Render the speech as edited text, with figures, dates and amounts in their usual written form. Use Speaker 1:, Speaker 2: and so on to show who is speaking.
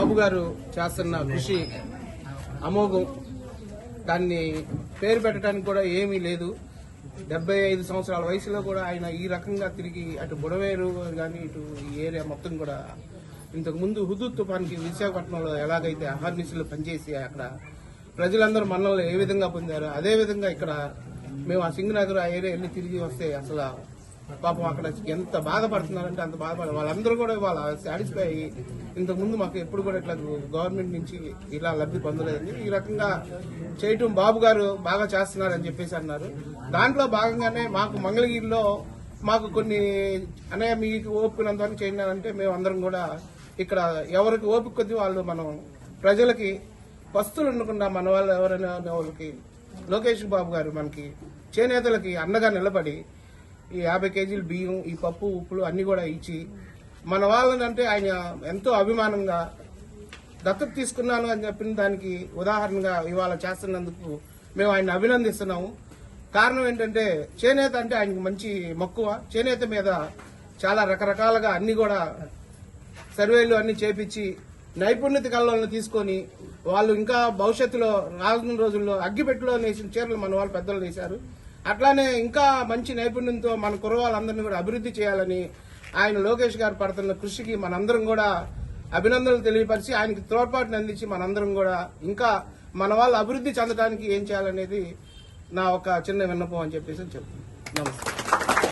Speaker 1: బాబు గారు చేస్తున్న కృషి అమోఘం. దాన్ని పేరు పెట్టడానికి కూడా ఏమీ లేదు. 75 సంవత్సరాల వయసులో కూడా ఆయన ఈ రకంగా తిరిగి అటు బుడవేరు కానీ ఇటు ఈ ఏరియా మొత్తం కూడా ఇంతకు ముందు హుదూద్ తుఫాన్కి విశాఖపట్నంలో ఎలాగైతే అహర్నిశలు పనిచేసి అక్కడ ప్రజలందరూ మన్నలు ఏ విధంగా పొందారో అదే విధంగా ఇక్కడ మేము ఆ సింగనగర్ ఆ ఏరియా వెళ్ళి తిరిగి వస్తే అసలు పాపం అక్కడ ఎంత బాధపడుతున్నారంటే అంత బాధపడారు. వాళ్ళందరూ కూడా వాళ్ళ సాటిస్ఫై అయ్యి ఇంతకుముందు మాకు ఎప్పుడు కూడా ఇట్లా గవర్నమెంట్ నుంచి ఇలా లబ్ధి పొందలేదని ఈ రకంగా చేయటం బాబు గారు బాగా చేస్తున్నారని చెప్పేసి అన్నారు. దాంట్లో భాగంగానే మాకు మంగళగిరిలో మాకు కొన్ని అన్నయ్య మీకు ఓపికనంత వరకు చేయాలంటే మేము అందరం కూడా ఇక్కడ ఎవరికి ఓపిక కొద్ది వాళ్ళు మనం ప్రజలకి వస్తువులు ఉండకుండా మన వాళ్ళు ఎవరైనా వాళ్ళకి లోకేష్ బాబు గారు మనకి చేనేతలకి అండగా నిలబడి ఈ 50 కేజీలు బియ్యం ఈ పప్పు ఉప్పులు అన్ని కూడా ఇచ్చి మన వాళ్ళని అంటే ఆయన ఎంతో అభిమానంగా దత్తత తీసుకున్నాను అని చెప్పిన దానికి ఉదాహరణగా ఇవాళ చేస్తున్నందుకు మేము ఆయన అభినందిస్తున్నాము. కారణం ఏంటంటే చేనేత అంటే ఆయనకు మంచి మక్కువ. చేనేత మీద చాలా రకరకాలుగా అన్ని కూడా సర్వేలు అన్ని చేపించి నైపుణ్యత కళ్ళను తీసుకొని వాళ్ళు ఇంకా భవిష్యత్తులో రానున్న రోజుల్లో అగ్గిపెట్టులో నేసిన చీరలు మన వాళ్ళు పెద్దలు నేశారు. అట్లానే ఇంకా మంచి నైపుణ్యంతో మన కుర్రవాళ్ళందరినీ కూడా అభివృద్ధి చేయాలని ఆయన లోకేష్ గారు పడుతున్న కృషికి మనందరం కూడా అభినందనలు తెలియపరిచి ఆయనకి తోడ్పాటును అందించి మనందరం కూడా ఇంకా మన వాళ్ళు అభివృద్ధి చెందడానికి ఏం చేయాలనేది నా ఒక చిన్న విన్నపం అని చెప్పేసి చెప్తున్నాను. నమస్తే.